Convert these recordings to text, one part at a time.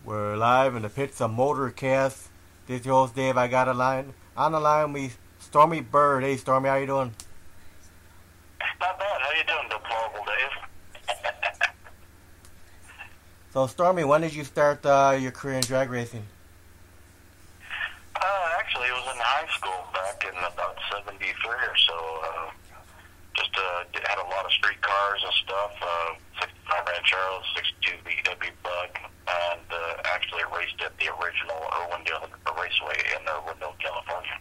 We're live in the pits of Motorcast. This is your host Dave. I got a line on the line with Stormy Byrd. Hey Stormy, how you doing? Not bad. How you doing, deplorable Dave? So Stormy, when did you start your career in drag racing? Actually, it was in high school back in about '73 or so. Just had a lot of street cars and stuff. 65 Ranchero, 62 VW Bug, and actually raced at the original Irwindale Raceway in Irwindale, California.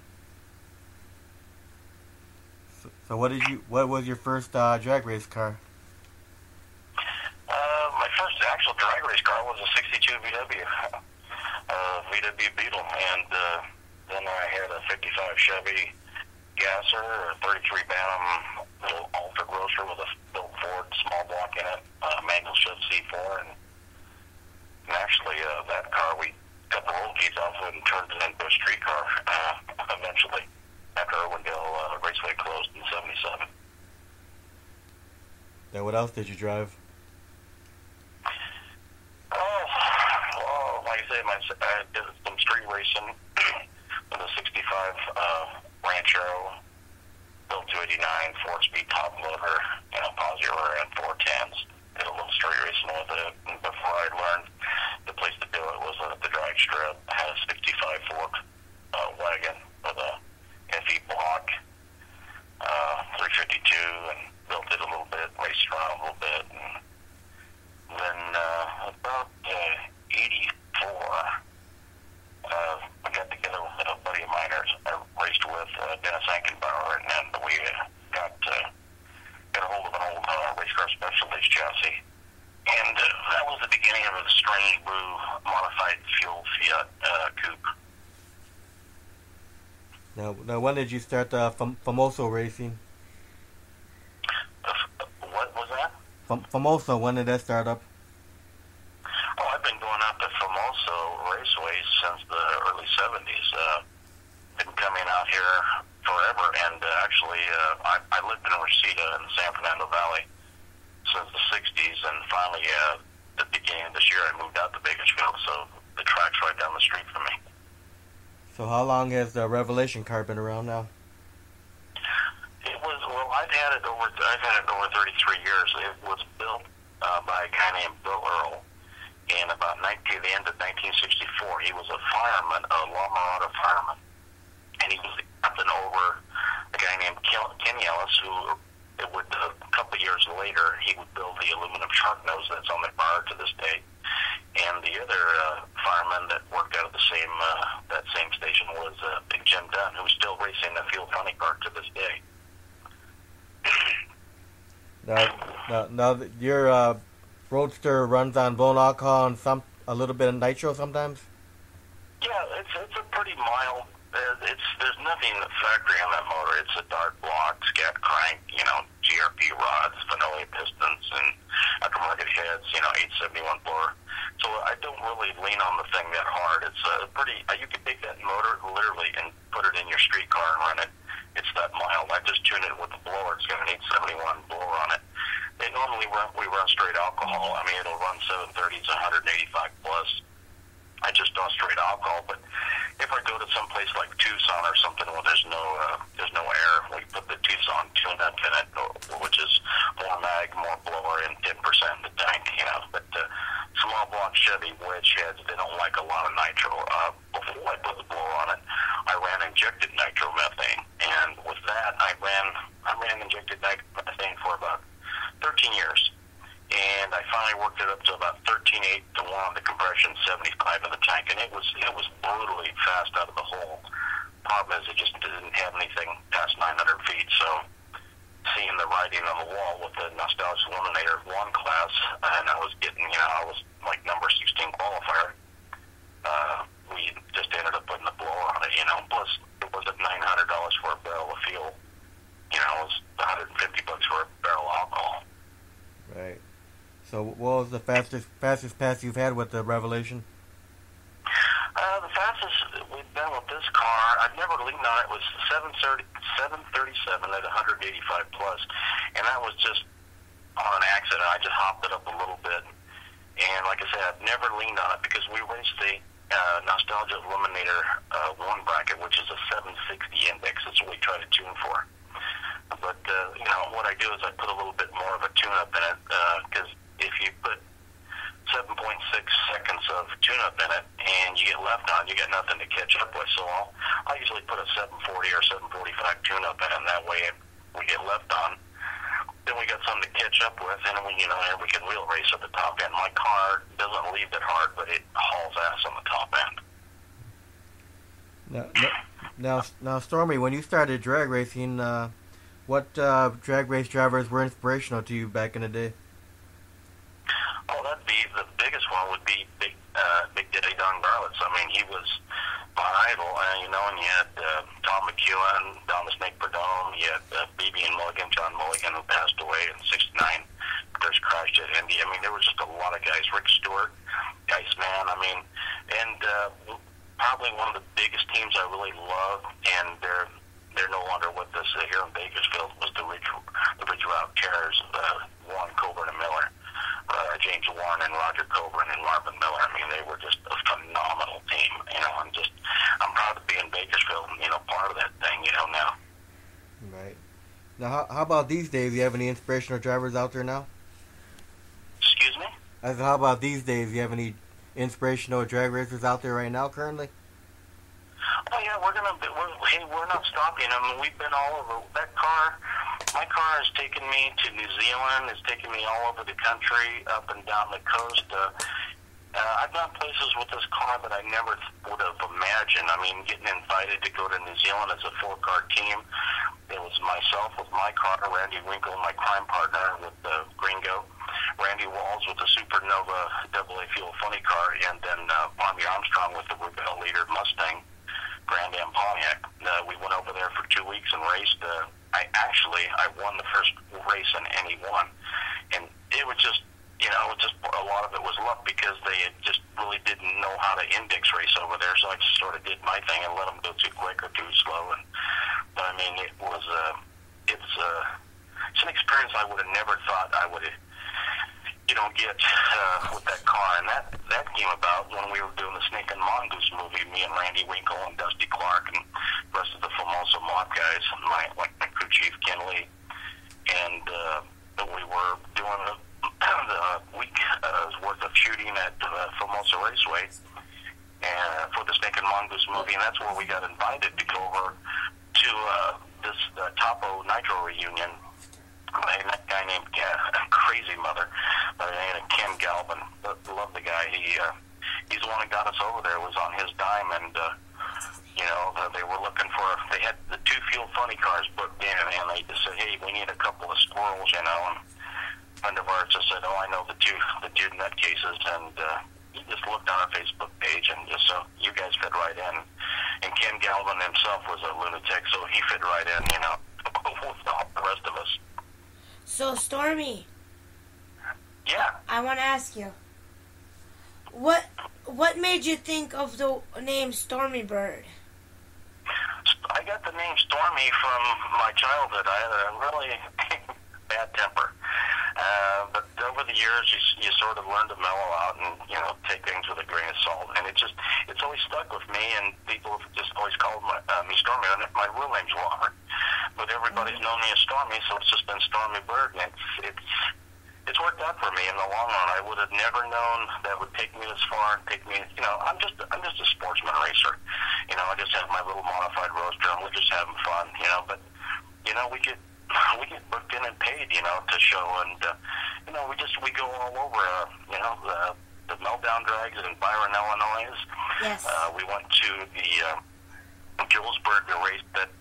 So what was your first drag race car? My first actual drag race car was a '62 VW Beetle, and then I had a '55 Chevy Gasser, a '33 Bantam little Alta Grocer with a built Ford small block in it, manual shift C4, and actually that car we cut the roll cage off of it and turned it into a street car eventually after Irwindale Raceway closed in '77. Then what else did you drive? Well, like I say, I did some street racing with a '65 Ranchero, built 289, 4-speed top loader, Posier and 410s. Did a little street racing with it. And before I learned the place to do it was at the drag strip. I had a '65 Ford wagon with a FE block, 352, and built it a little bit, raced around a little bit, and then about '84, I got together with a buddy of mine. I raced with Dennis Ankenbauer, and we got a hold of an old race car specialist chassis. And that was the beginning of a strange blue modified fuel Fiat coupe. Now, when did you start Famoso racing? What was that? Famoso, when did that start up? Oh, I've been going out to Famoso Raceways since the early '70s. Been coming out here forever, and actually, I lived in Reseda in the San Fernando Valley since the '60s, and finally, at the beginning of this year, I moved out to Bakersfield, so the track's right down the street from me. So how long has the Revelation car been around now? I've had it over 33 years. It was built by a guy named Bill Earl. And about the end of 1964, he was a fireman, a La Mirada fireman. And he was the captain over a guy named Kenny Ellis, who a couple of years later, he would build the aluminum shark nose that's on the car to this day. And the other fireman that worked out of that same station was Big Jim Dunn, who's still racing the Fuel Funny car to this day. Now your Roadster runs on blown alcohol and a little bit of nitro sometimes? Yeah, it's a pretty mild. There's nothing factory on that motor. It's a dark block, scat crank, GRP rods, Fenolia pistons, and aftermarket heads, 871 blower. So I don't really lean on the thing that hard. It's you can take that motor literally and put it in your street car and run it. It's that mild. I just tune it with the blower. It's got an 871 blower on it. They normally we run straight alcohol. I mean, it'll run 730s, 185 plus. I just don't straight alcohol. But if I go to some place like Tucson or something where there's no air, we put the Tucson tune-up in it, which is more mag, more blower, and 10% in the tank. But small block Chevy wedge heads, they don't like a lot of nitro. Before I put the blower on it, I ran injected nitromethane, and with that, I ran injected nitromethane for about 13 years. And I finally worked it up to about 13.8 to 1 on the compression, 75 in the tank, and it was brutally fast out of the hole. Problem is, it just didn't have anything past 900 feet. So, seeing the writing on the wall with the Nostalgia Eliminator 1 class, and I was getting, I was like number 16 qualifier. We just ended up putting the blower on it, Plus, it wasn't $900 for a barrel of fuel. It was $150 for a barrel of alcohol. Right. So what was the fastest pass you've had with the Revelation? The fastest we've been with this car, I've never leaned on it, was 737 at 185 plus, and that was just on an accident. I just hopped it up a little bit, And like I said, I've never leaned on it because we raced the Nostalgia Eliminator 1 bracket, which is a 760 index. That's what we try to tune for. But, what I do is I put a little bit more of a tune-up in it, because if you put 7.6 seconds of tune-up in it and you get left on, you got nothing to catch up with. So I usually put a 740 or 745 tune-up in it, and that way if we get left on, then we got something to catch up with, and we can wheel race at the top end. My car doesn't leave it hard, but it hauls ass on the top end. Now, Stormy, when you started drag racing, what drag race drivers were inspirational to you back in the day? Oh, that'd be the biggest one. Would be Big Daddy Don Garlitz. I mean, he was my idol, and you had Tom McEwen, Don the Snake Perdome, you had BB and Mulligan, John Mulligan, who passed away in '69. There's crashed at Indy. I mean, there was just a lot of guys. Rick Stewart, Iceman. I mean, and probably one of the biggest teams I really love, and they're no longer with us here in Bakersfield, was the Ridge Route Terrors, Warren Coburn and Miller. James Warren and Roger Coburn and Marvin Miller. I mean, they were just a phenomenal team. I'm proud to be in Bakersfield, part of that thing, now. Right. Now, how about these days? Do you have any inspirational drivers out there now? Excuse me? I said, how about these days? Do you have any inspirational drag racers out there right now currently? Oh, yeah, we're not stopping. I mean, we've been all over. My car has taken me to New Zealand. It's taken me all over the country, up and down the coast. I've gone places with this car that I never would have imagined. I mean, getting invited to go to New Zealand as a 4-car team. It was myself with my car, Randy Winkle, my crime partner with the Gringo, Randy Walls with the Supernova AA Fuel Funny car, and then Army Armstrong with the Rebel Leader Mustang Grand Am Pontiac. We went over there for 2 weeks and raced. I won the first race in any one, and it was just, a lot of it was luck because they just really didn't know how to index race over there. So I just sort of did my thing and let them go too quick or too slow. But I mean, it's an experience I would have never thought I would get with that car. And that came about when we were doing the Snake and Mongoose movie, me and Randy Winkle and Dusty Clark and the rest of the Famoso Mob guys, my crew chief Ken Lee, and we were doing a week worth of shooting at Famoso Raceway for the Snake and Mongoose movie, and that's where we got invited to go over to this Topo Nitro reunion. That guy named Crazy Mother by the name of Ken Galvin. Love the guy. He's the one that got us over there. It was on his dime, and they were looking for. They had the 2 Fuel Funny cars booked in, and they just said, "Hey, we need a couple of squirrels," And a friend of ours just said, "Oh, I know the two nutcases," and he just looked on our Facebook page, and just so you guys fit right in. And Ken Galvin himself was a lunatic, so he fit right in, with all the rest of us. So, Stormy. Yeah. I want to ask you, what made you think of the name Stormy Byrd? I got the name Stormy from my childhood. I had a really bad temper. But over the years, you sort of learn to mellow out and, take things with a grain of salt. And it's always stuck with me, and people have just always called me Stormy. And my real name's Robert. But everybody's known me as Stormy, so it's just been Stormy Byrd. And it's worked out for me in the long run. I would have never known that would take me this far and take me, I'm just a sportsman racer. I just have my little modified roadster, and we're just having fun, but, we get booked in and paid, to show, and, we go all over, the Meltdown Drags in Byron, Illinois. Yes. We went to the Julesburg race that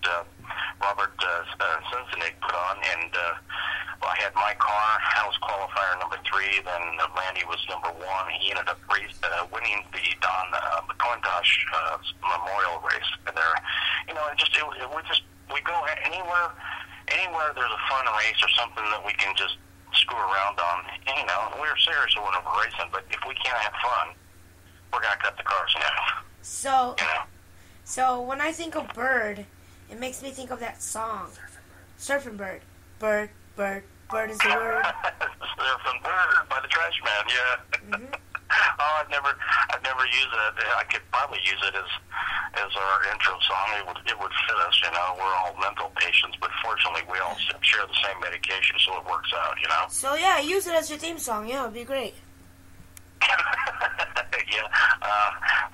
Robert Sensenig put on, and I had my car. I was qualifier number 3. Then Randy was number 1. He ended up winning the Don McClintosh Memorial race. And there, we go anywhere there's a fun race or something that we can just screw around on. We're serious when we're racing, but if we can't have fun, we're gonna cut the cars in half. So when I think of Bird, it makes me think of that song, Surfing Bird. Bird, bird, bird is the word. Surfing Bird by the Trash Man, yeah. Mm-hmm. Oh, I've never used it. I could probably use it as our intro song. It would fit us, you know. We're all mental patients, but fortunately, we all share the same medication, so it works out, you know. So yeah, use it as your theme song. Yeah, it'd be great. Yeah,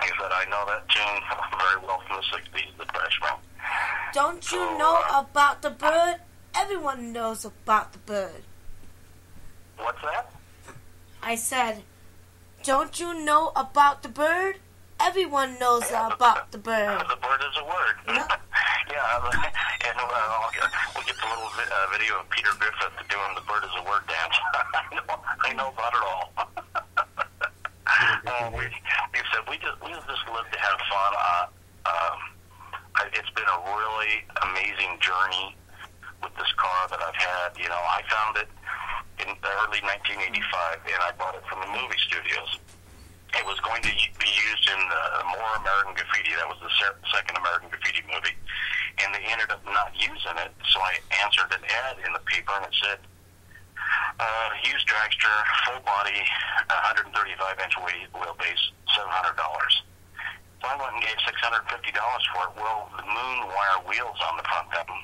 like I said, I know that tune very well from the '60s, the Freshman. Don't you know about the bird? Everyone knows about the bird. What's that? I said, don't you know about the bird? Everyone knows about the bird. The bird is a word. Yeah. Yeah, and we'll get the little video of Peter Griffith doing the bird is a word dance. I know about it all. We said we just live to have fun. It's been a really amazing journey with this car that I've had. You know, I found it in early 1985, and I bought it from the movie studios. It was going to be used in More American Graffiti. That was the second American Graffiti movie, and they ended up not using it. So I answered an ad in the paper, and it said, used dragster, full body, 135-inch wheelbase, $700. So I went and gave $650 for it. Well, the moon wire wheels on the front of the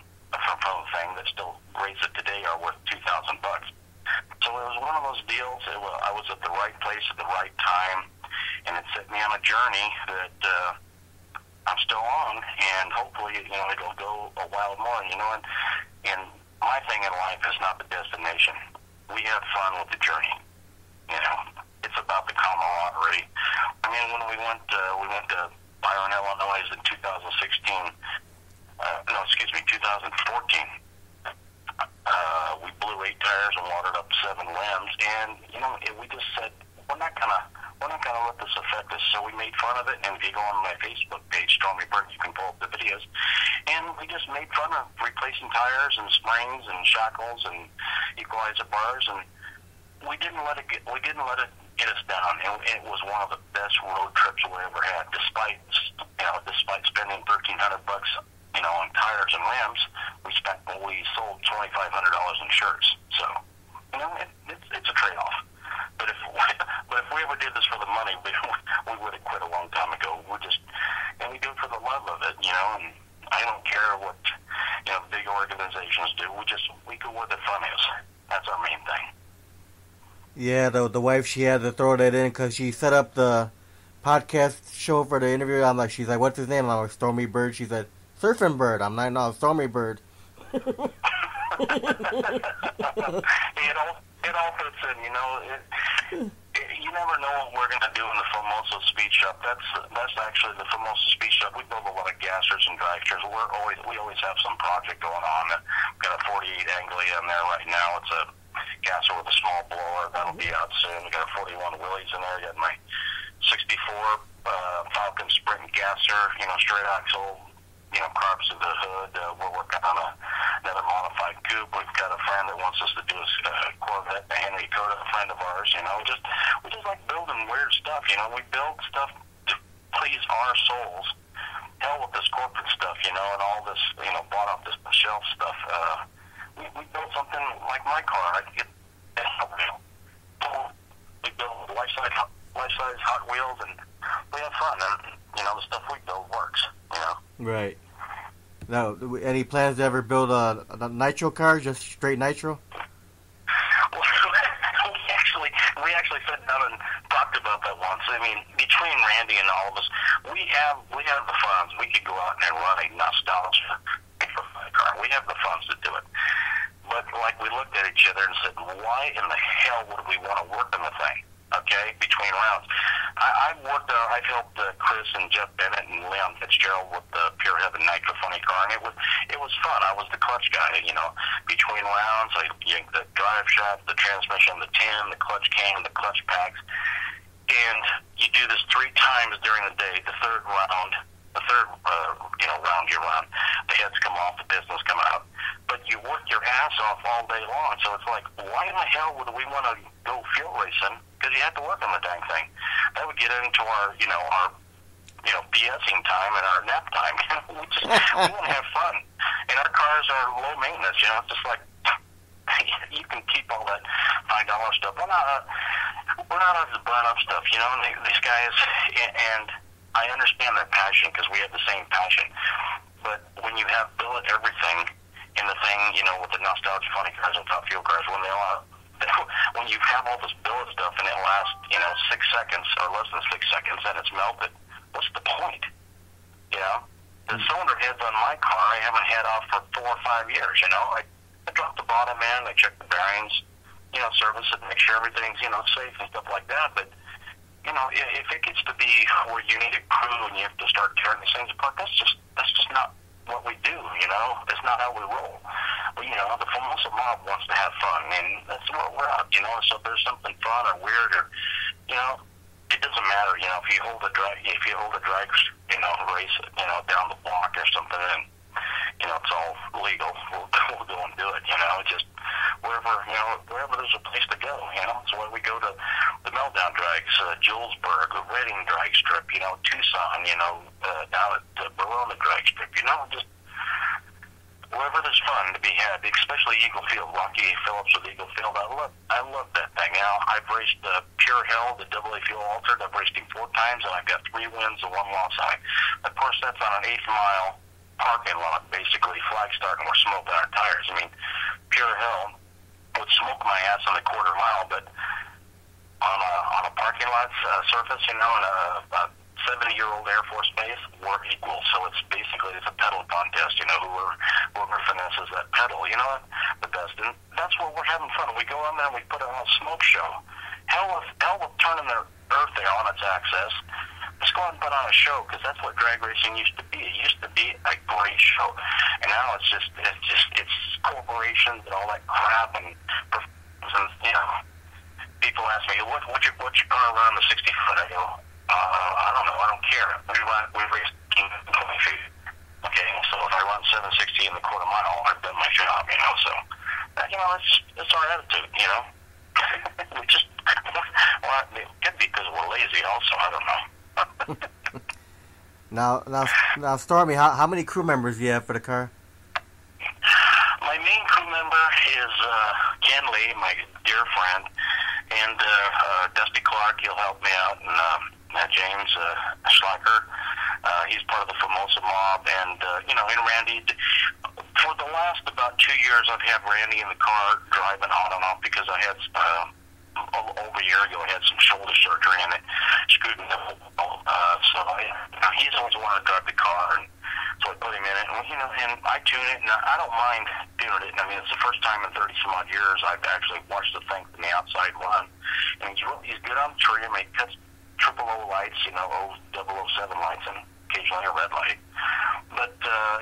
thing that still rates it today are worth $2,000. So it was one of those deals. I was at the right place at the right time, and it set me on a journey that I'm still on, and hopefully, you know, it'll go a while more, you know. And my thing in life is not the destination. We have fun with the journey, you know. It's about the camaraderie. I mean, when we went to Byron, Illinois in 2014. We blew 8 tires and watered up 7 limbs, and you know, we just said we're not gonna let this affect us. So we made fun of it, and if you go on my Facebook page, Stormy Byrd, you can pull up the videos. And we just made fun of replacing tires and springs and shackles and equalizer bars, and we didn't let it get us down. And it was one of the best road trips we ever had, despite spending $1,300, you know, on tires and rims. We sold $2,500 in shirts. So, you know, it's a trade-off. But if we ever did this for the money, we would have quit a long time ago. We do it for the love of it, you know. And I don't care what, you know, big organizations do. We go where the fun is. That's our main thing. Yeah, the wife, she had to throw that in because she set up the podcast show for the interview. She's like, what's his name? I'm like, Stormy Byrd. She said, Surfing Bird. I'm like, no, Stormy Byrd. It all fits in, you know. You never know what we're going to do in the Formosa Speed Shop. That's actually the Formosa Speed Shop. We build a lot of gassers and dragsters. We always have some project going on. We've got a 48 Anglia in there right now. It's a gasser with a small blower. That'll be out soon. We got a 41 Willys in there. I got my 64 Falcon Sprint gasser, you know, straight axle, you know, carbs to the hood. We're working on another modified coupe. We've got a friend that wants us to do a Corvette, a Henry Coda, a friend of ours. You know, we just like building weird stuff. You know, we build stuff to please our souls. Hell with this corporate stuff, you know, and all this, you know, bought off the shelf stuff. We built something like my car. We build life-size Hot Wheels, and we have fun. And you know, the stuff we build works. You know. Right. Now, any plans to ever build a nitro car, just straight nitro? Well, we actually sat down and talked about that once. I mean, between Randy and all of us, we have the funds. We could go out and run a nostalgia car. We have the funds to do it. But like, we looked at each other and said, why in the hell would we want to work on the thing? Okay, between rounds. I've helped Chris and Jeff Bennett and Leon Fitzgerald with the Pure Heaven Nitro Funny car, and it was fun. I was the clutch guy, you know. Between rounds, I yanked the drive shaft, the transmission, the tin, the clutch cam, the clutch packs, and you do this 3 times during the day. The third round you run, the heads come off, the pistons come out, but you work your ass off all day long. So it's like, why in the hell would we want to go fuel racing? Because you have to work on the dang thing. That would get into our BSing time and our nap time. we want to have fun, and our cars are low maintenance. You know, it's just like you can keep all that $5 stuff. Well, we're not out to burn up stuff, you know. And these guys, and I understand their passion because we have the same passion. But when you have billet everything in the thing, you know, with the nostalgia funny cars and top fuel cars, when you have all this billet stuff and it lasts, you know, 6 seconds or less than 6 seconds and it's melted, what's the point? You know, the cylinder heads on my car I haven't had off for 4 or 5 years. You know, I drop the bottom in, I check the bearings, you know, service it, make sure everything's, you know, safe and stuff like that. But you know, if it gets to be where you need a crew and you have to start tearing these things apart, that's just not what we do, you know. It's not how we roll. Well, you know, the Formosa mob wants to have fun, and that's where we're at, you know. So if there's something fun or weird, or you know, it doesn't matter, you know. If you hold a drag, you know, race, you know, down the block or something, and you know, it's all legal. We'll go and do it, you know. Just wherever there's a place to go, you know. That's why we go to the meltdown drags, Julesburg, Reading drag strip, you know, Tucson, you know, down at the Verona drag strip, you know, just wherever there's fun to be had, especially Eagle Field, Rocky Phillips with Eagle Field. I love that thing. You know, I've raced Pure Hell, the AA Fuel Altered. I've raced him 4 times, and I've got 3 wins and 1 loss. Of course, that's on an 8-mile parking lot, basically, flag start, and we're smoking our tires. I mean, Pure Hell would smoke my ass on the quarter mile, but on a parking lot surface, you know, in a 70-year-old Air Force base, we're equal. So it's a pedal contest, you know, whoever finesses that pedal, you know, the best. And that's where we're having fun. We go on there and we put on a smoke show. Hell with turning their earth there on its axis. Let's go out and put on a show, because that's what drag racing used to be. It used to be a great show, and now it's corporations and all that crap and you know. People ask me, what's your car around the 60 foot? I go, I don't know. I don't care. We race 20 feet. Okay, so if I run 760 in the quarter mile, I've done my job. You know, so you know, that's our attitude. You know, we just well, it could be because we're lazy. Also, I don't know. Now, Stormy, how many crew members do you have for the car? My main crew member is Ken Lee, my dear friend, and Dusty Clark. He'll help me out, and James Schlacker. He's part of the Formosa mob, and you know, and Randy. For the last about 2 years, I've had Randy in the car driving on and off because I had over a year ago I had some shoulder surgery and it screwed me up. He's always wanted to drive the car, and so I put him in it. And you know, and I tune it, and I don't mind doing it. I mean, it's the first time in 30 some odd years I've actually watched the thing from the outside run, and he's good on the trim. He cuts triple O lights, you know, 007 lights, and occasionally a red light. But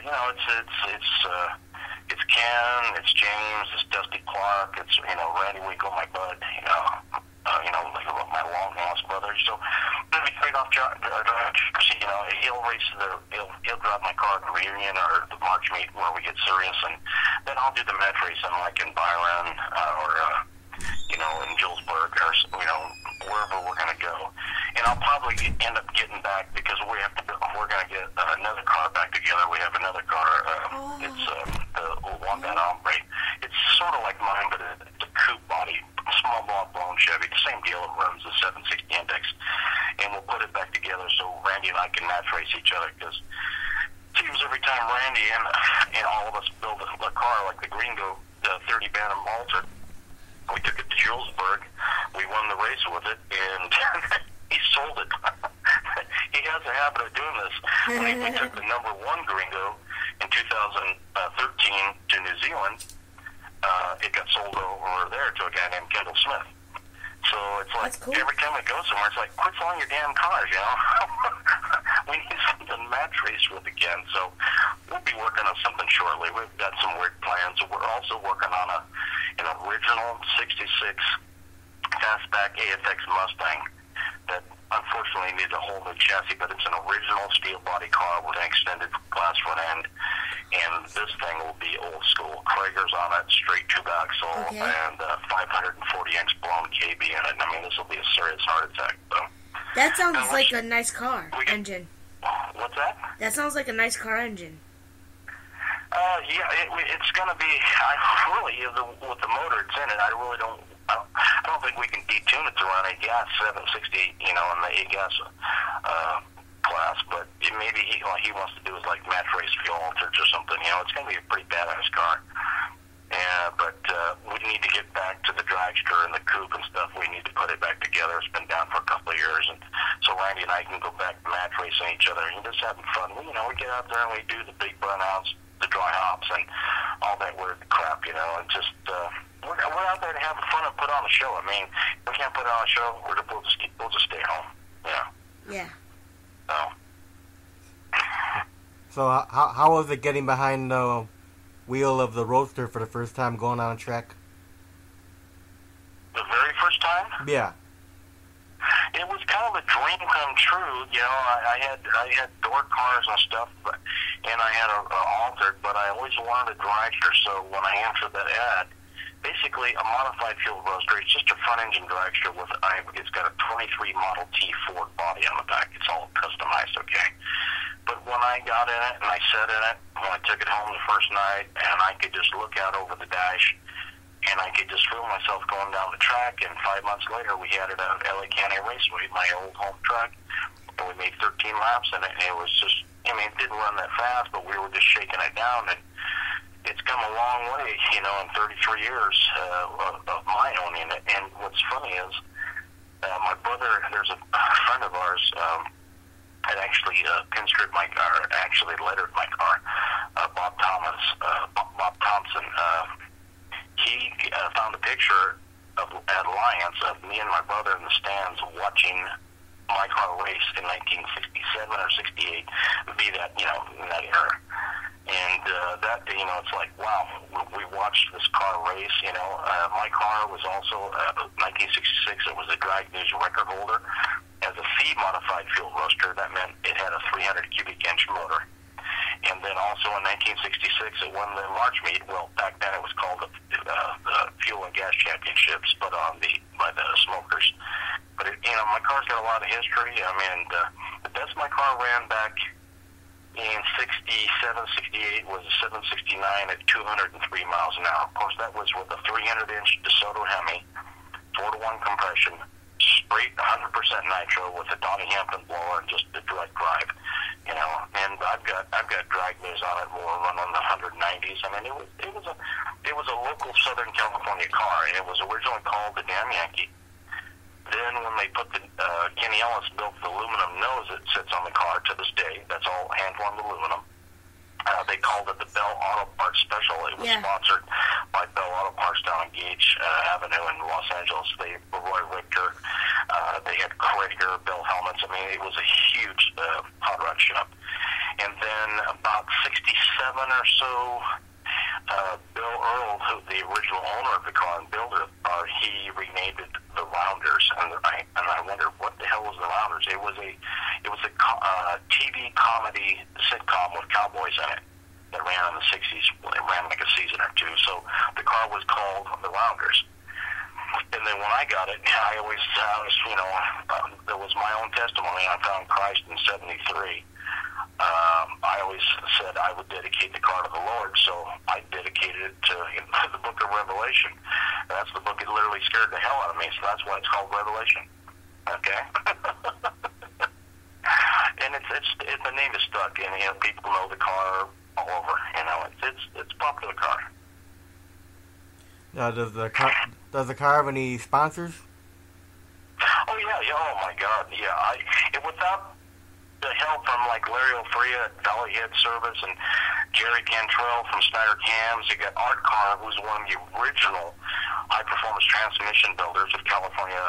you know, it's Ken, it's James, it's Dusty Clark, it's, you know, Randy Winkle, my bud, you know, like my long lost brother. So we trade off, you know, he'll drive my car at the reunion or the March meet where we get serious, and then I'll do the match racing like in Byron or you know, in Julesburg, or you know, wherever we're going to go. And I'll probably end up getting back because we're going to get another car back together. We have another car. It's the Wombat Ombre. It's sort of like mine, but it's a coupe body, small block blown Chevy. The same deal. It runs the 760 Index, and we'll put it back together so Randy and I can match race each other. Because it seems every time Randy and all of us build a car like the Gringo, the 30 Bantam Malter, we took it to Julesburg. We won the race with it, and he sold it. He has a habit of doing this. When we took the number 1 Gringo in 2013 to New Zealand, it got sold over there to a guy named Kendall Smith. So it's like, cool. Every time we go somewhere, it's like, quit selling your damn cars, you know? We need something to match race with again. So we'll be working on something shortly. We've got some weird plans. We're also working on an original 66 fastback AFX Mustang that unfortunately needs a whole new chassis, but it's an original steel body car with an extended glass front end, and this thing will be old school. Kragers on it, straight tube axle, and 540-inch blown KB in it. I mean, this will be a serious heart attack. So. That sounds like a nice car engine. What's that? That sounds like a nice car engine. Yeah, it's going to be. With the motor it's in it, I don't think we can detune it to run a gas 760, in the A-gas class, but maybe he wants to do is like match race fuel alterage or something. It's going to be a pretty badass car. But we need to get back to the dragster and the coupe and stuff. We need to put it back together. It's been down for a couple of years, and so Randy and I can go back to match racing each other and just having fun. We get out there and we do the big burnouts, the dry hops, and all that weird crap, and just we're out there to have fun and put on a show. I mean, if we can't put on a show, we'll just stay home. Yeah. So how was it getting behind the wheel of the Roadster for the first time going on a track? The very first time? Yeah. It was kind of a dream come true. I had door cars and stuff, and I had a altered, but I always wanted a dragster. So when I answered that ad, basically a modified fuel roadster. It's just a front engine dragster it's got a 23 Model T Ford body on the back. It's all customized, okay. But when I got in it and I sat in it, when I took it home the first night, and I could just look out over the dash, and I could just feel myself going down the track. And 5 months later, we had it at LA County Raceway, my old home track, and we made 13 laps in it. And it was just, it didn't run that fast, but we were just shaking it down. And it's come a long way, in 33 years of my owning it. And what's funny is, my brother, there's a friend of ours, had actually pinstriped my car, actually lettered my car, Bob Thompson. He found a picture at Alliance of me and my brother in the stands watching my car race in 1967 or 68, be that, in that era. And that, it's like, wow, we watched this car race, my car was also, 1966, it was a Drag News record holder. As a C-modified fuel roadster, that meant it had a 300 cubic inch motor. And then also in 1966, it won the March meet. Well, back then it was called the Fuel and Gas Championships, but by the smokers. But, my car's got a lot of history. The best my car ran back in 67, 68 was a 769 at 203 miles an hour. Of course, that was with a 300-inch DeSoto Hemi, 4-to-1 compression, straight 100% nitro with a Donnie Hampton blower and just a direct drive, And I've got drag news on it. We'll run on the 190s. It was a local Southern California car, and it was originally called the Damn Yankee. Then when they put Kenny Ellis built the aluminum nose that sits on the car to this day. That's all hand-formed aluminum. They called it the Bell Auto Parts Special. It was sponsored by Bell Auto Parts down on Gage Avenue in Los Angeles. They were Roy Richter. They had Krager, Bell helmets. It was a huge hot rod shop. And then about 67 or so, Bill Earl, the original owner of the car and builder of the car, he renamed it the Rounders. And I wonder what the hell was the Rounders? It was a TV comedy sitcom with cowboys in it that ran in the 60s. It ran like a season or two. So the car was called the Rounders. And then when I got it, I always, there was my own testimony. I found Christ in 73. I always said I would dedicate the car to the Lord, so I dedicated it to the book of Revelation. That's the book that literally scared the hell out of me, so that's why it's called Revelation. Okay? And the name is stuck, and people know the car all over. It's a popular car. Now, does the car have any sponsors? Oh yeah, oh my God, yeah. Without the help from like Larry O'Fria at Valley Head Service and Jerry Cantrell from Snyder Cams, you got Art Carr, who's one of the original high-performance transmission builders of California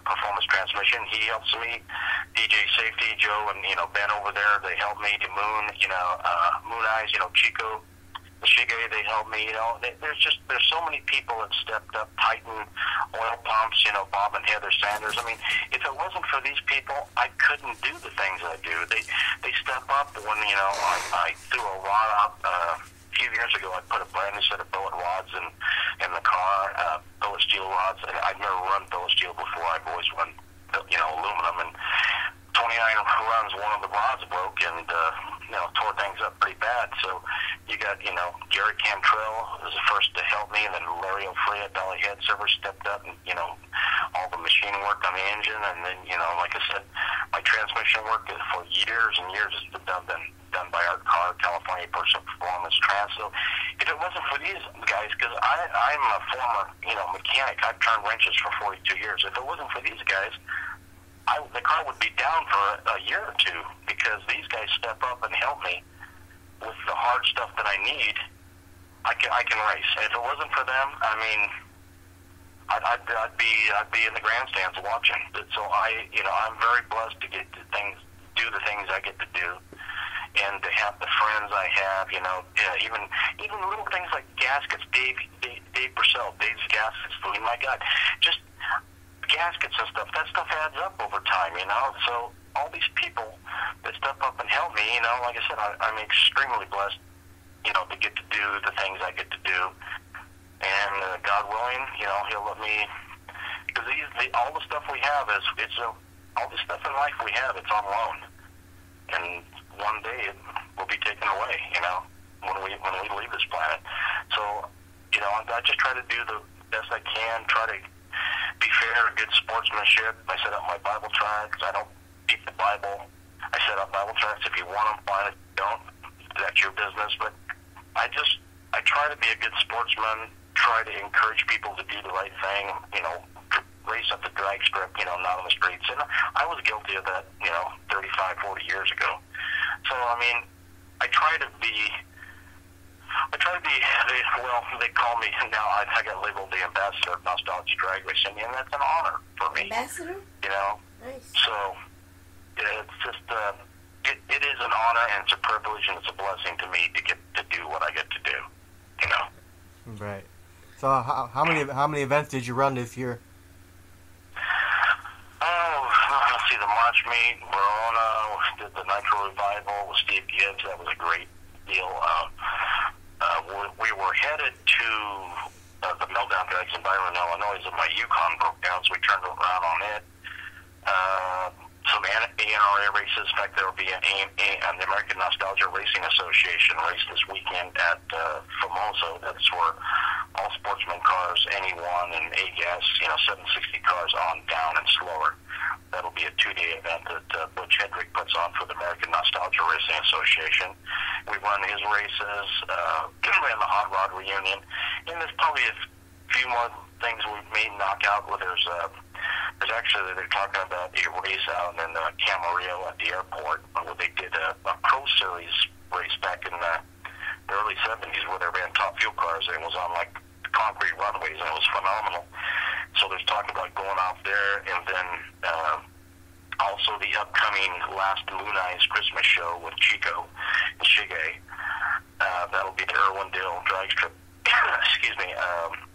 Performance Transmission. He helps me. DJ Safety, Joe, and Ben over there, they help me. Moon, Moon Eyes, Chico, the Shige, they help me. There's so many people that stepped up. Titan Oil Pumps, Bob and Heather Sanders. If it wasn't for these people, I couldn't do the things I do. They step up when I threw a rod out a few years ago. I put a brand new set of billet rods in the car, billet steel rods, and I've never run billet steel before. I've always run aluminum, and 29 runs, one of the rods broke and tore things up pretty bad. So You got, Gary Cantrell was the first to help me, and then Larry O'Frea, Dolly Headserver stepped up, and, all the machine work on the engine, and then, like I said, my transmission work is for years and years has been done by our car, California Personal Performance Trans. So if it wasn't for these guys, because I'm a former, mechanic, I've turned wrenches for 42 years. If it wasn't for these guys, the car would be down for a year or two, because these guys step up and help me with the hard stuff that I need. I can race. And if it wasn't for them, I mean, I'd be in the grandstands watching. So I'm very blessed to get to do the things I get to do, and to have the friends I have. Even little things like gaskets. Dave Purcell, Dave's gaskets. I mean, my God, just gaskets and stuff. That stuff adds up over time. So all these people that step up and help me, like I said, I'm extremely blessed, to get to do the things I get to do. And God willing, He'll let me, because all the stuff we have all the stuff in life we have, it's on loan. And one day it will be taken away, when we leave this planet. So, I just try to do the best I can, try to be fair, good sportsmanship. I set up my Bible tracts. I don't beat the Bible. I set up Bible tracts. If you want them, fine. If you don't, that's your business. But I try to be a good sportsman, try to encourage people to do the right thing, race up the drag strip, not on the streets. And I was guilty of that, 35, 40 years ago. So, I mean, I try to be, they call me now, I got labeled the ambassador of nostalgia drag racing, and that's an honor for me. Ambassador? Nice. So, it's just, it is an honor, and it's a privilege, and it's a blessing to me to get to do what I get to do, Right. So, how many events did you run this year? Let's see, the March Meet, Verona, did the Nitro Revival with Steve Gibbs. That was a great deal. We were headed to the Meltdown Drags in Byron, Illinois, and my Yukon broke down, so we turned around on it. Some ANRA races. In fact, there will be an American Nostalgia Racing Association race this weekend at Famoso. That's where all sportsman cars, NE1 and A-Gas, 760 cars on, down, and slower. That'll be a 2-day event that Butch Hendrick puts on for the American Nostalgia Racing Association. We run his races, ran the Hot Rod Reunion, and there's probably a few more things we may knock out. Where there's actually, they're talking about a race out in Camarillo at the airport, where they did a Pro Series race back in the early 70s, where they ran Top Fuel cars, and it was on like concrete runways, and it was phenomenal. So there's talk about going off there, and then also the upcoming Last Moon Eyes Christmas show with Chico and Shige. That'll be the Irwindale drag strip, excuse me,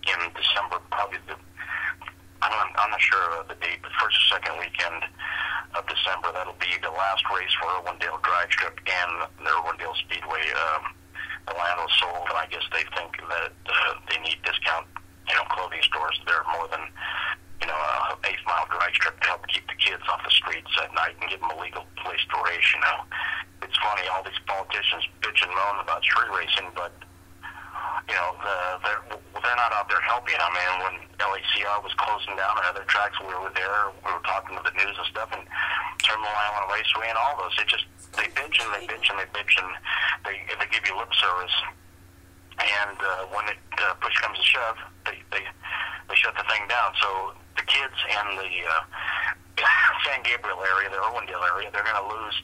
in December, probably I'm not sure of the date, but first or second weekend of December. That'll be the last race for Irwindale drag strip and the Irwindale Speedway. The land was sold, and I guess they think that they need discount, clothing stores there more than, a 8-mile drag strip to help keep the kids off the streets at night and give them a legal place to race, It's funny, all these politicians bitch and moan about street racing, but, they're not out there helping. I mean, when LACR was closing down and other tracks, we were there, we were talking to the news and stuff, and Terminal Island Raceway and all those, they bitch and they bitch and they bitch, and they give you lip service. And when it push comes to shove, they shut the thing down. So the kids in the San Gabriel area, the Irwindale area, they're going to lose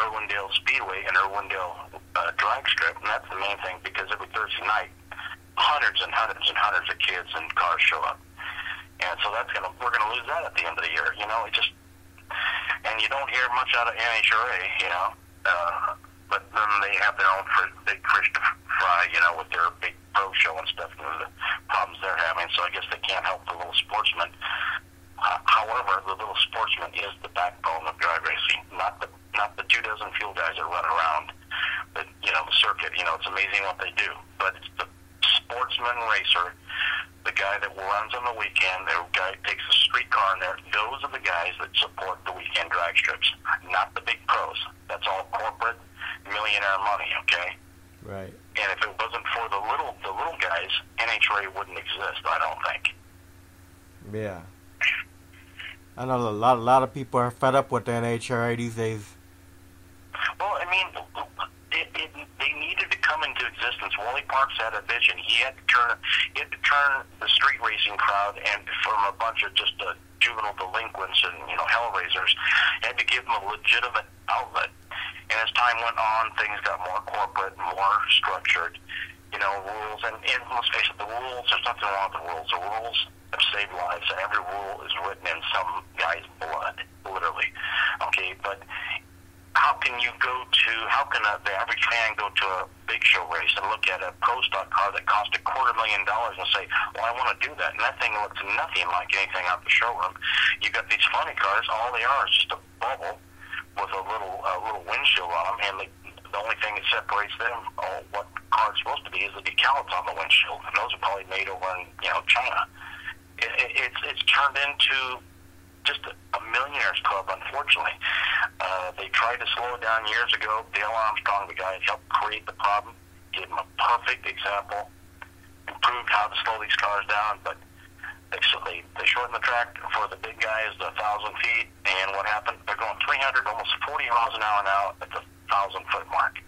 Irwindale Speedway and Irwindale drag strip, and that's the main thing, because every Thursday night, hundreds and hundreds and hundreds of kids and cars show up. And so we're going to lose that at the end of the year. And you don't hear much out of NHRA, but then they have their own big fish to fry, with their big pro show and stuff, and the problems they're having. So I guess they can't help the little sportsman. However, the little sportsman is the backbone of drag racing, not the 24 fuel guys that run around the circuit. It's amazing what they do, but it's the sportsman racer, the guy that runs on the weekend, the guy that takes a street car in there. Those are the guys that support the weekend drag strips, not the big pros. That's all corporate millionaire money, okay? Right. And if the little guys, NHRA wouldn't exist. I don't think. Yeah. I know a lot of people are fed up with the NHRA these days. Well, I mean, they needed to come into existence. Wally Parks had a vision. He had to turn the street racing crowd and from a bunch of just juvenile delinquents and hellraisers, had to give them a legitimate outlet. And as time went on, things got more corporate, more structured. Rules, and let's face it, the rules. There's nothing wrong with the rules. The rules have saved lives, and every rule is written in some guy's blood, literally. Okay, but how can the average fan go to a big show race and look at a pro stock car that cost $250,000 and say, well, I want to do that, and that thing looks nothing like anything out the showroom. You got these funny cars, all they are is just a bubble with a little windshield on them, and the only thing that separates them, what car it's supposed to be, is the decals on the windshield, and those are probably made over in China. It's turned into just a millionaire's club, unfortunately. They tried to slow it down years ago. Dale Armstrong, the guy that helped create the problem, gave him a perfect example, improved how to slow these cars down, but they shortened the track for the big guys to 1,000 feet, and what happened? They're going 300, almost 40 miles an hour now at the 1,000-foot mark.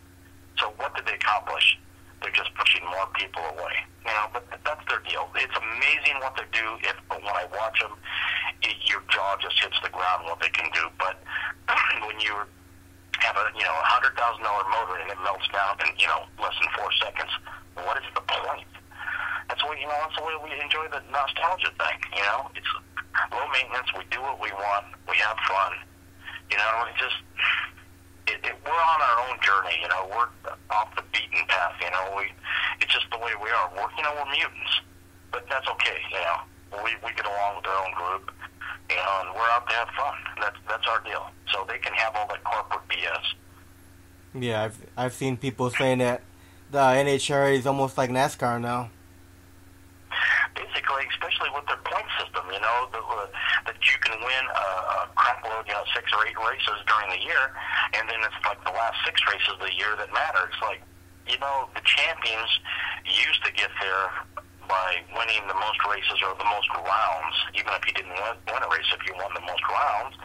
So what did they accomplish? They're just pushing more people away. But that's their deal. It's amazing what they do. When I watch them, your jaw just hits the ground what they can do. But when you have a $100,000 motor and it melts down in less than 4 seconds, what is the point? That's the way we enjoy the nostalgia thing. It's low maintenance. We do what we want. We have fun. We're on our own journey. We're off the beaten path. It's just the way we are. We're mutants, but that's okay. We get along with our own group, and we're out to have fun. That's our deal. So they can have all that corporate BS. Yeah, I've seen people saying that the NHRA is almost like NASCAR now. Basically, especially with their point system, that you can win a crap load, 6 or 8 races during the year, and then it's like the last 6 races of the year that matter. It's like, the champions used to get there by winning the most races or the most rounds. Even if you didn't win a race, if you won the most rounds,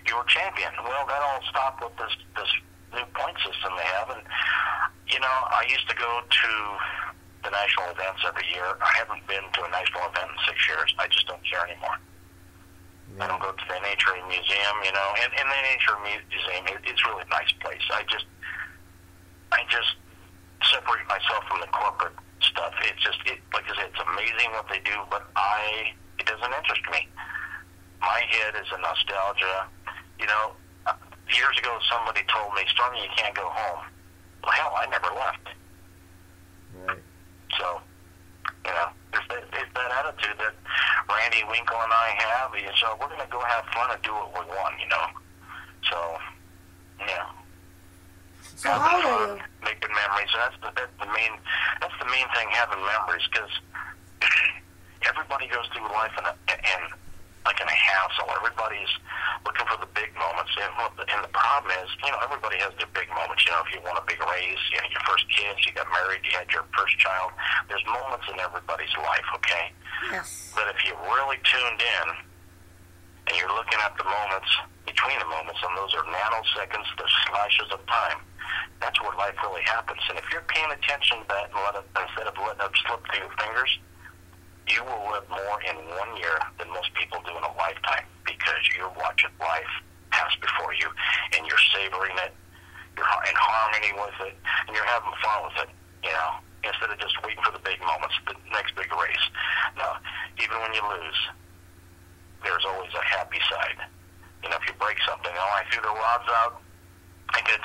you were champion. Well, that all stopped with this new point system they have, and I used to go to the national events every year. I haven't been to a national event in 6 years. I just don't care anymore. Yeah. I don't go to the NHRA Museum, and the NHRA Museum, it's really a nice place. I just separate myself from the corporate stuff. Like I said, it's amazing what they do, but it doesn't interest me. My head is a nostalgia. Years ago somebody told me, Stormy, you can't go home. Well, hell, I never left. Right. So, it's that attitude that Randy Winkle and I have. So we're going to go have fun and do what we want, So, yeah. So how old are you? Making memories. That's the main thing, having memories, because everybody goes through life in a hassle. Everybody's looking for the big moments, and the problem is, everybody has their big moments. If you want a big raise, your first kids, you got married, you had your first child. There's moments in everybody's life, okay? Yes. But if you really tuned in and you're looking at the moments between the moments, and those are nanoseconds, they're slashes of time. That's where life really happens. And if you're paying attention to that instead of letting it slip through your fingers, you will live more in 1 year than most people do in a lifetime, because you're watching life pass before you, and you're savoring it, you're in harmony with it, and you're having fun with it, instead of just waiting for the big moments, the next big race. Now, even when you lose, there's always a happy side. If you break something, I threw the rods out. I did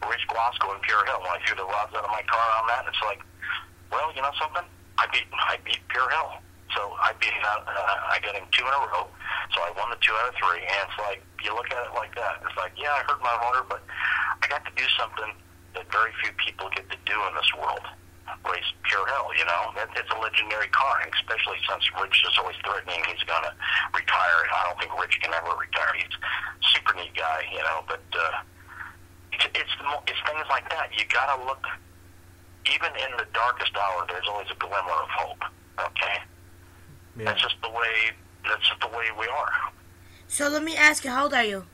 Rich Glasgow in Pure Hill. I threw the rods out of my car on that, and it's like, well, you know something? I beat Pure Hill. So I got him 2 in a row. So I won the 2 out of 3. And it's like, you look at it like that. It's like, yeah, I hurt my motor, but I got to do something that very few people get to do in this world. Race Pure Hill, It's a legendary car, especially since Rich is always threatening he's going to retire. I don't think Rich can ever retire. He's a super neat guy, but it's things like that. You got to look even in the darkest hour, there's always a glimmer of hope. Okay, Yeah. That's just the way we are. So let me ask you, how old are you?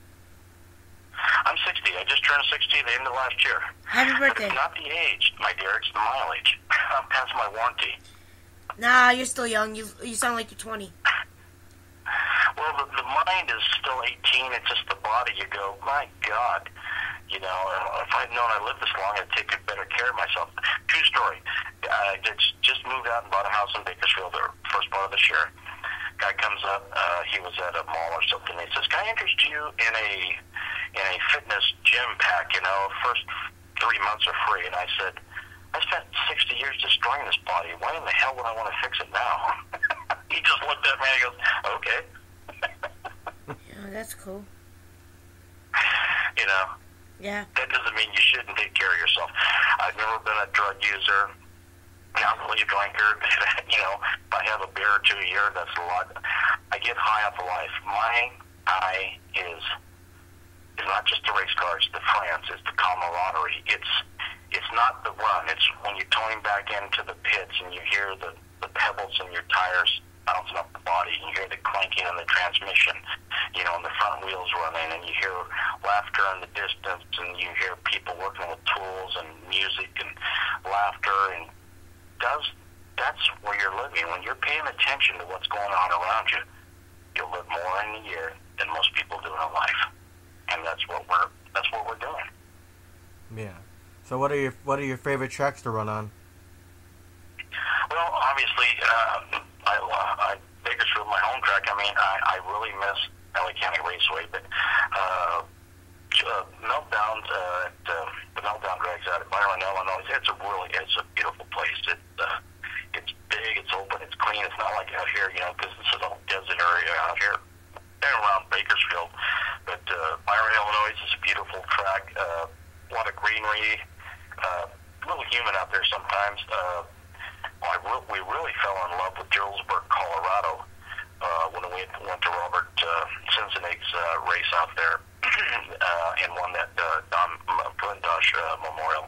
I'm 60. I just turned 60 at the end of last year. Happy birthday. But it's not the age, my dear. It's the mileage. I'm past my warranty. Nah, you're still young. You sound like you're 20. Well, the mind is still 18. It's just the body. You go, my God. You know, if I'd known I lived this long, I'd take better care of myself. True story. I just moved out and bought a house in Bakersfield the first part of this year. Guy comes up. He was at a mall or something. He says, "Can I interest you in a fitness gym pack? You know, first 3 months are free." And I said, "I spent 60 years destroying this body. Why in the hell would I want to fix it now?" He just looked at me and he goes, "Okay." Yeah, that's cool. You know. Yeah. That doesn't mean you shouldn't take care of yourself. I've never been a drug user, not really a drinker. You know, if I have a beer or two a year, that's a lot. I get high off of life. My high is not just the race cars, the friends, it's the camaraderie. It's not the run. It's when you're towing back into the pits and you hear the pebbles in your tires bouncing up the body, and you hear the clanking in the transmission, you know, and the front wheels running, and you hear laughter in the distance, and you hear people working with tools and music and laughter, and that's where you're living. When you're paying attention to what's going on around you, you'll live more in a year than most people do in a life, and that's what we're doing. Yeah. So what are your favorite tracks to run on? Well, obviously, Bakersfield, my home track. I mean, I really miss LA County Raceway, but Meltdown, the Meltdown drags out at Byron, Illinois. It's a beautiful place. It's big, it's open, it's clean. It's not like out here, you know, because this is a desert area out here and around Bakersfield. But Byron, Illinois is a beautiful track. A lot of greenery. A little humid out there sometimes. We really fell in love with Julesburg, Colorado, when we went to Robert Cincinnati's race out there and won that Don McClintosh Memorial.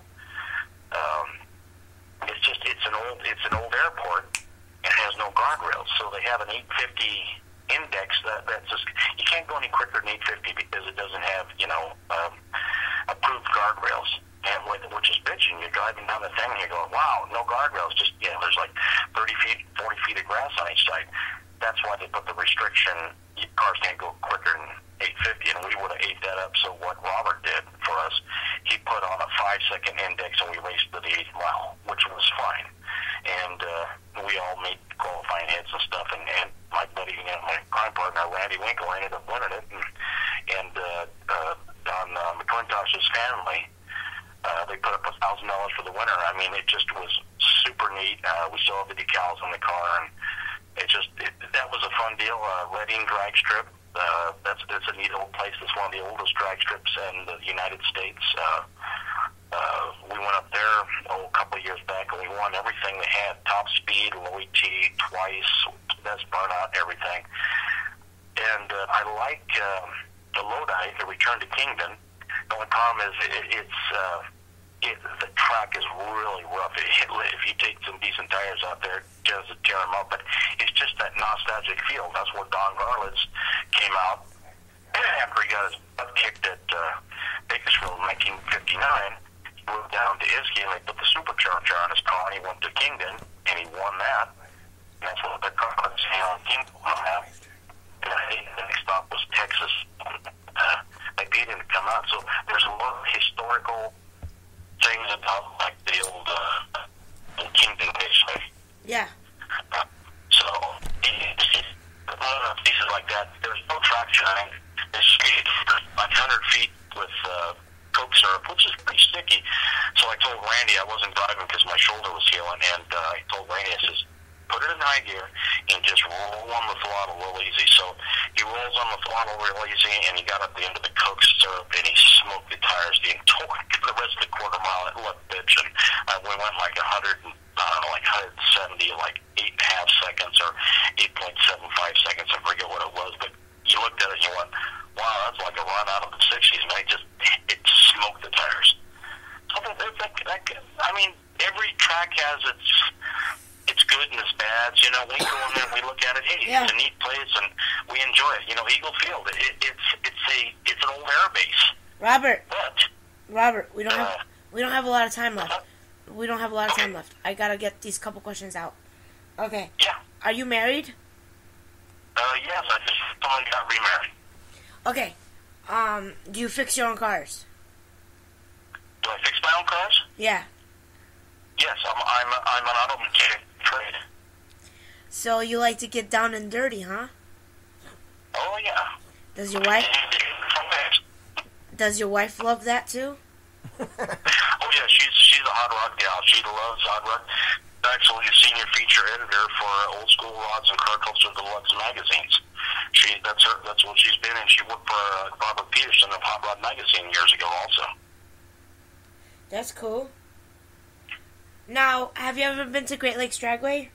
It's an old airport and has no guardrails, so they have an 850 index that's just, you can't go any quicker than 850 because it doesn't have, you know, approved guardrails. And which is bitching. You're driving down the thing and you're going, wow, no guardrails. Just, you know, there's like 30 feet, 40 feet of grass on each side. That's why they put the restriction. Cars can't go quicker than 850, and we would have ate that up. So what Robert did for us, he put on a 5-second index, and we raced to the 8th mile, which was fine. And we all made qualifying hits and stuff. And my buddy, you know, my crime partner, Randy Winkle, ended up winning it. And Don McClintosh's family, they put up $1,000 for the winner. I mean, it just was super neat. We still have the decals on the car, and that was a fun deal. Reading drag strip. That's a neat old place. It's one of the oldest drag strips in the United States. We went up there a couple of years back, and we won everything they had: top speed, low ET, twice, best burnout, everything. And I like the Lodi, the Return to Kingdom. The only problem is the track is really rough. If you take some decent tires out there, it does tear them up. But it's just that nostalgic feel. That's where Don Garlitz came out after he got his butt kicked at Bakersfield in 1959. He moved down to Iski, and they put the supercharger on his car, and he went to Kingdon, and he won that. And that's what the Garlitz Kingdon have. And the next stop was Texas. They beat him to come out. So there's a lot of historical things about like the old Kingdom basically. Yeah. So pieces like that. There's no traction. It's speed for like 100 feet with Coke syrup, which is pretty sticky. So I told Randy I wasn't driving because my shoulder was healing, and I told Randy, I says, put it in high gear and just roll on the throttle real easy. So he rolls on the throttle real easy, and he got up the end of the Coke syrup, and he smoked the tires the rest of the quarter mile. It looked bitch, and we went like 170, like 8.5 seconds or 8.75 seconds. I forget what it was, but you looked at it and you went, wow, that's like a run out of the 60s, man. It smoked the tires. So I mean, every Yeah. It's a neat place, and we enjoy it. You know, Eagle Field. It's an old air base. Robert, we don't have a lot of time left. We don't have a lot of time left. I gotta get these couple questions out. Okay. Yeah. Are you married? Yes, I just only got remarried. Okay. Do you fix your own cars? Do I fix my own cars? Yeah. Yes, I'm an auto mechanic trade. So you like to get down and dirty, huh? Oh yeah. Does your wife love that too? Oh yeah, she's a hot rod gal. She loves hot rod. Actually, a senior feature editor for Old School Rods and Car Culture Deluxe magazines. That's what she's been, and she worked for Barbara Peterson of Hot Rod Magazine years ago also. That's cool. Now, have you ever been to Great Lakes Dragway?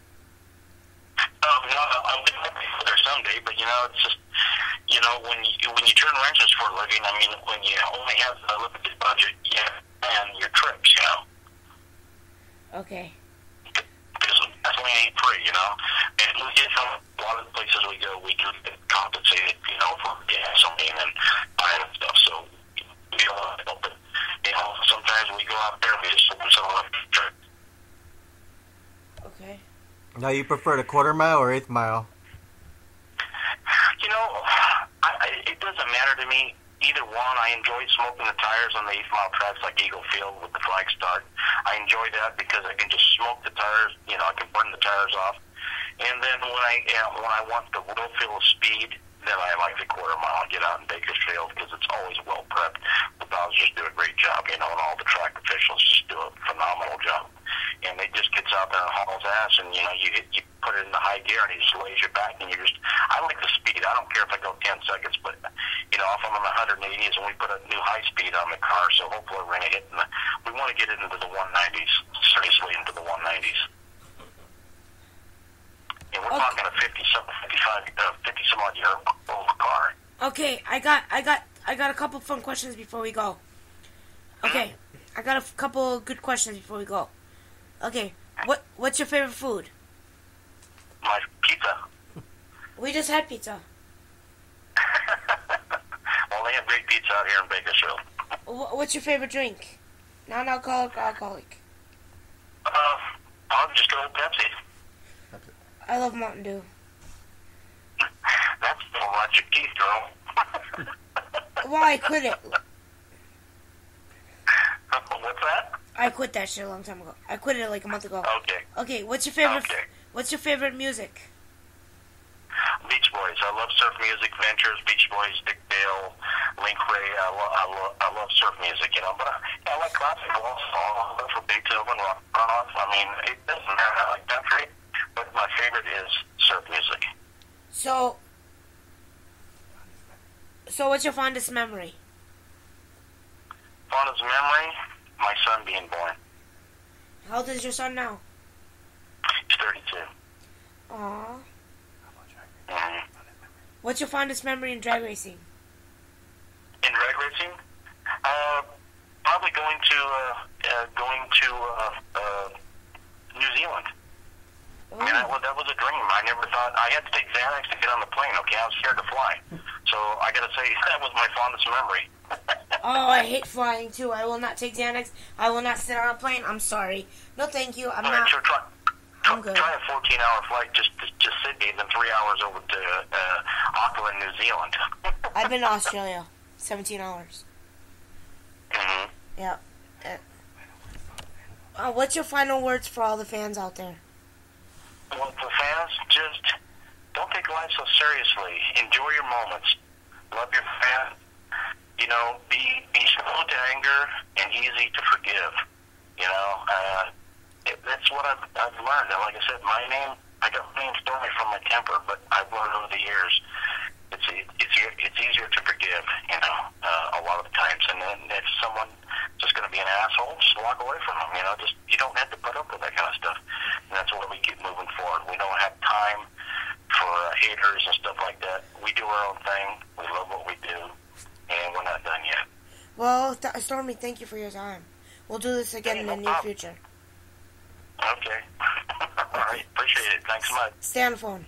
No, I'll be there someday, but you know, it's just, you know, when you turn wrenches for a living, I mean, when you only have a limited budget, and your trips, you know. Okay. Because definitely ain't free, you know. And we get from a lot of the places we go, we do get compensated, you know, for gasoline and buying and stuff. So we don't help it. You know, sometimes we go out there and we just focus on a trip. Okay. Now, you prefer the quarter mile or eighth mile? You know, it doesn't matter to me. Either one. I enjoy smoking the tires on the 8 mile tracks like Eagle Field with the flag start. I enjoy that because I can just smoke the tires. You know, I can burn the tires off. And then when I want the real feel of speed, then I like the quarter mile and get out in Bakersfield because it's always well prepped. The dogs just do a great job, you know, and all the track officials just do a phenomenal job. And it just gets out there and hauls ass, and you know, you put it in the high gear and he just lays you back, and you just. I like the speed. I don't care if I go 10 seconds, but you know, if I'm on the 180s and we put a new high speed on the car, so hopefully we're gonna hit. We want to get it into the 190s, seriously into the 190s. And we're talking a 50 some odd year old car. Okay, I got a couple fun questions before we go. Okay, I got a couple good questions before we go. Okay, what's your favorite food? My pizza. We just had pizza. Well, they have great pizza out here in Bakersfield. What's your favorite drink? Non-alcoholic or alcoholic? I'll just go with Pepsi. I love Mountain Dew. That's a lot your teeth, girl. Well, I quit it. What's that? I quit that shit a long time ago. I quit it like a month ago. Okay. Okay, what's your favorite? Okay. What's your favorite music? Beach Boys. I love surf music. Ventures, Beach Boys, Dick Dale, Link Ray. I love surf music, you know. But I like classical also. I love for Beethoven, rock. I mean, it doesn't matter. I like country, but my favorite is surf music. So what's your fondest memory? Fondest memory? My son being born. How old is your son now? He's 32. Aww. Mm-hmm. What's your fondest memory in drag racing? In drag racing? Probably going to New Zealand. Oh. I mean, that was a dream. I never thought I had to take Xanax to get on the plane. Okay, I was scared to fly, so I got to say that was my fondest memory. Oh, I hate flying too. I will not take Xanax. I will not sit on a plane. I'm sorry. No, thank you. I'm not. I'm good. Try a 14-hour flight just Sydney, then 3 hours over to Auckland, New Zealand. I've been to Australia. 17 hours. Mm-hmm. Yeah. What's your final words for all the fans out there? Well, the fans, just don't take life so seriously. Enjoy your moments. Love your fans. You know, be slow to anger and easy to forgive. You know, that's what I've learned. And like I said, I got my name Stormy from my temper, but I've learned over the years it's easier to forgive. You know, a lot of the times. And then if someone just going to be an asshole, just walk away from them. You know, just you don't have to put up with that kind of stuff. And that's why we keep moving forward. We don't have time for haters and stuff like that. We do our own thing. We love what we do. And we're not done yet. Well, Stormy, thank you for your time. We'll do this again in the near future. Okay. All right. Appreciate it. Thanks so much. Stay on the phone.